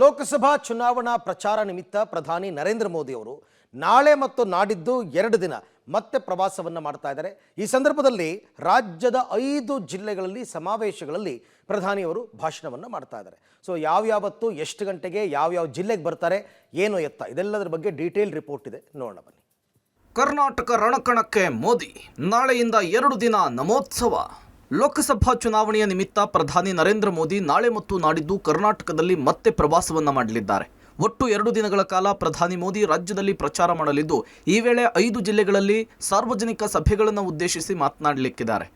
ಲೋಕಸಭಾ ಚುನಾವಣಾ ಪ್ರಚಾರ ನಿಮಿತ್ತ ಪ್ರಧಾನಿ ನರೇಂದ್ರ ಮೋದಿ ಅವರು ನಾಳೆ ಮತ್ತು ನಾಡಿದ್ದು 2 ದಿನ ಮತ್ತೆ ಪ್ರವಾಸವನ್ನು ಮಾಡ್ತಾ ಇದ್ದಾರೆ. ಈ ಸಂದರ್ಭದಲ್ಲಿ ರಾಜ್ಯದ 5 ಜಿಲ್ಲೆಗಳಲ್ಲಿ ಸಮಾವೇಶಗಳಲ್ಲಿ ಪ್ರಧಾನಿಯವರು ಭಾಷಣವನ್ನು ಮಾಡ್ತಾ ಇದ್ದಾರೆ. ಸೊ ಯಾವ್ಯಾವತ್ತು ಎಷ್ಟು ಗಂಟೆಗೆ ಯಾವ ಜಿಲ್ಲೆಗೆ ಬರ್ತಾರೆ, ಏನು ಎತ್ತ, ಇದೆಲ್ಲದರ ಬಗ್ಗೆ ಡೀಟೇಲ್ ರಿಪೋರ್ಟ್ ಇದೆ, ನೋಡೋಣ ಬನ್ನಿ. ಕರ್ನಾಟಕ ರಣಕಣಕ್ಕೆ ಮೋದಿ, ನಾಳೆಯಿಂದ 2 ದಿನ ನಮೋತ್ಸವ. ಲೋಕಸಭಾ ಚುನಾವಣೆಯ ನಿಮಿತ್ತ ಪ್ರಧಾನಿ ನರೇಂದ್ರ ಮೋದಿ ನಾಳೆ ಮತ್ತು ನಾಡಿದ್ದು ಕರ್ನಾಟಕದಲ್ಲಿ ಮತ್ತೆ ಪ್ರವಾಸವನ್ನ ಮಾಡಲಿದ್ದಾರೆ. ಒಟ್ಟು 2 ದಿನಗಳ ಕಾಲ ಪ್ರಧಾನಿ ಮೋದಿ ರಾಜ್ಯದಲ್ಲಿ ಪ್ರಚಾರ ಮಾಡಲಿದ್ದು, ಈ ವೇಳೆ 5 ಜಿಲ್ಲೆಗಳಲ್ಲಿ ಸಾರ್ವಜನಿಕ ಸಭೆಗಳನ್ನು ಉದ್ದೇಶಿಸಿ ಮಾತನಾಡಲಿಕ್ಕಿದ್ದಾರೆ.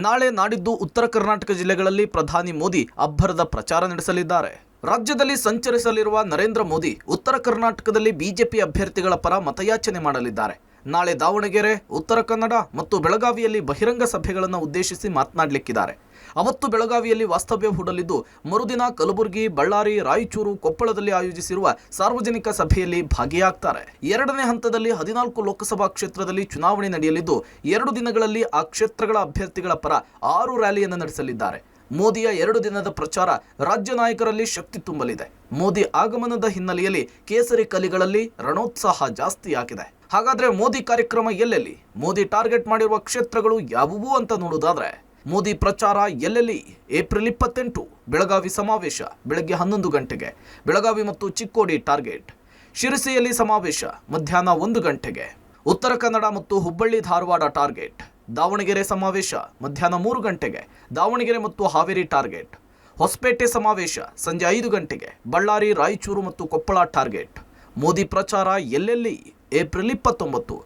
ನಾಳೆ ನಾಡಿದ್ದು ಉತ್ತರ ಕರ್ನಾಟಕ ಜಿಲ್ಲೆಗಳಲ್ಲಿ ಪ್ರಧಾನಿ ಮೋದಿ ಅಬ್ಬರದ ಪ್ರಚಾರ ನಡೆಸಲಿದ್ದಾರೆ. ರಾಜ್ಯದಲ್ಲಿ ಸಂಚರಿಸಲಿರುವ ನರೇಂದ್ರ ಮೋದಿ ಉತ್ತರ ಕರ್ನಾಟಕದಲ್ಲಿ ಬಿಜೆಪಿ ಅಭ್ಯರ್ಥಿಗಳ ಪರ ಮತಯಾಚನೆ ಮಾಡಲಿದ್ದಾರೆ. ನಾಳೆ ದಾವಣಗೆರೆ, ಉತ್ತರ ಕನ್ನಡ ಮತ್ತು ಬೆಳಗಾವಿಯಲ್ಲಿ ಬಹಿರಂಗ ಸಭೆಗಳನ್ನು ಉದ್ದೇಶಿಸಿ ಮಾತನಾಡಲಿಕ್ಕಿದ್ದಾರೆ. ಅವತ್ತು ಬೆಳಗಾವಿಯಲ್ಲಿ ವಾಸ್ತವ್ಯ ಹೂಡಲಿದ್ದು, ಮರುದಿನ ಕಲಬುರಗಿ, ಬಳ್ಳಾರಿ, ರಾಯಚೂರು, ಕೊಪ್ಪಳದಲ್ಲಿ ಆಯೋಜಿಸಿರುವ ಸಾರ್ವಜನಿಕ ಸಭೆಯಲ್ಲಿ ಭಾಗಿಯಾಗ್ತಾರೆ. 2ನೇ ಹಂತದಲ್ಲಿ 14 ಲೋಕಸಭಾ ಕ್ಷೇತ್ರದಲ್ಲಿ ಚುನಾವಣೆ ನಡೆಯಲಿದ್ದು, 2 ದಿನಗಳಲ್ಲಿ ಆ ಕ್ಷೇತ್ರಗಳ ಅಭ್ಯರ್ಥಿಗಳ ಪರ 6 ರ್ಯಾಲಿಯನ್ನು ನಡೆಸಲಿದ್ದಾರೆ. ಮೋದಿಯ 2 ದಿನದ ಪ್ರಚಾರ ರಾಜ್ಯ ನಾಯಕರಲ್ಲಿ ಶಕ್ತಿ ತುಂಬಲಿದೆ. ಮೋದಿ ಆಗಮನದ ಹಿನ್ನೆಲೆಯಲ್ಲಿ ಕೇಸರಿ ಕಲಿಗಳಲ್ಲಿ ರಣೋತ್ಸಾಹ ಜಾಸ್ತಿಯಾಗಿದೆ. ಹಾಗಾದ್ರೆ ಮೋದಿ ಕಾರ್ಯಕ್ರಮ ಎಲ್ಲೆಲ್ಲಿ, ಮೋದಿ ಟಾರ್ಗೆಟ್ ಮಾಡಿರುವ ಕ್ಷೇತ್ರಗಳು ಯಾವುವು ಅಂತ ನೋಡುವುದಾದ್ರೆ, ಮೋದಿ ಪ್ರಚಾರ ಎಲ್ಲೆಲ್ಲಿ? ಏಪ್ರಿಲ್ 28 ಬೆಳಗಾವಿ ಸಮಾವೇಶ ಬೆಳಗ್ಗೆ 11 ಗಂಟೆಗೆ, ಬೆಳಗಾವಿ ಮತ್ತು ಚಿಕ್ಕೋಡಿ ಟಾರ್ಗೆಟ್. ಶಿರಸಿಯಲ್ಲಿ ಸಮಾವೇಶ ಮಧ್ಯಾಹ್ನ 1 ಗಂಟೆಗೆ. ಉತ್ತರ ಕನ್ನಡ ಮತ್ತು ಹುಬ್ಬಳ್ಳಿ ಧಾರವಾಡ ಟಾರ್ಗೆಟ್. ದಾವಣಗೆರೆ ಸಮಾವೇಶ ಮಧ್ಯಾಹ್ನ 3 ಗಂಟೆಗೆ, ದಾವಣಗೆರೆ ಮತ್ತು ಹಾವೇರಿ ಟಾರ್ಗೆಟ್. ಹೊಸಪೇಟೆ ಸಮಾವೇಶ ಸಂಜೆ 5 ಗಂಟೆಗೆ, ಬಳ್ಳಾರಿ, ರಾಯಚೂರು ಮತ್ತು ಕೊಪ್ಪಳ ಟಾರ್ಗೆಟ್. ಮೋದಿ ಪ್ರಚಾರ ಎಲ್ಲೆಲ್ಲಿ? ಏಪ್ರಿಲ್ 29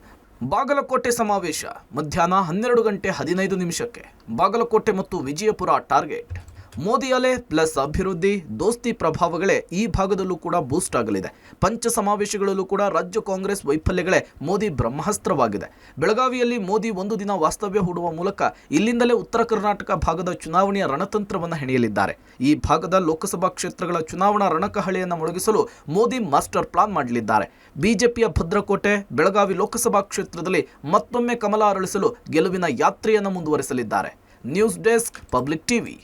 ಬಾಗಲಕೋಟೆ ಸಮಾವೇಶ ಮಧ್ಯಾಹ್ನ 12 ಗಂಟೆ 15 ನಿಮಿಷಕ್ಕೆ, ಬಾಗಲಕೋಟೆ ಮತ್ತು ವಿಜಯಪುರ ಟಾರ್ಗೆಟ್. ಮೋದಿ ಅಲೆ ಪ್ಲಸ್ ಅಭಿವೃದ್ಧಿ, ದೋಸ್ತಿ ಪ್ರಭಾವಗಳೇ ಈ ಭಾಗದಲ್ಲೂ ಕೂಡ ಬೂಸ್ಟ್ ಆಗಲಿದೆ. ಪಂಚ ಸಮಾವೇಶಗಳಲ್ಲೂ ಕೂಡ ರಾಜ್ಯ ಕಾಂಗ್ರೆಸ್ ವೈಫಲ್ಯಗಳೇ ಮೋದಿ ಬ್ರಹ್ಮಾಸ್ತ್ರವಾಗಿದೆ. ಬೆಳಗಾವಿಯಲ್ಲಿ ಮೋದಿ 1 ದಿನ ವಾಸ್ತವ್ಯ ಹೂಡುವ ಮೂಲಕ ಇಲ್ಲಿಂದಲೇ ಉತ್ತರ ಕರ್ನಾಟಕ ಭಾಗದ ಚುನಾವಣೆಯ ರಣತಂತ್ರವನ್ನು ಹೆಣೆಯಲಿದ್ದಾರೆ. ಈ ಭಾಗದ ಲೋಕಸಭಾ ಕ್ಷೇತ್ರಗಳ ಚುನಾವಣಾ ರಣಕಹಳೆಯನ್ನು ಮೊಳಗಿಸಲು ಮೋದಿ ಮಾಸ್ಟರ್ ಪ್ಲಾನ್ ಮಾಡಲಿದ್ದಾರೆ. ಬಿಜೆಪಿಯ ಭದ್ರಕೋಟೆ ಬೆಳಗಾವಿ ಲೋಕಸಭಾ ಕ್ಷೇತ್ರದಲ್ಲಿ ಮತ್ತೊಮ್ಮೆ ಕಮಲ ಅರಳಿಸಲು ಗೆಲುವಿನ ಯಾತ್ರೆಯನ್ನು ಮುಂದುವರೆಸಲಿದ್ದಾರೆ. News desk, Public TV.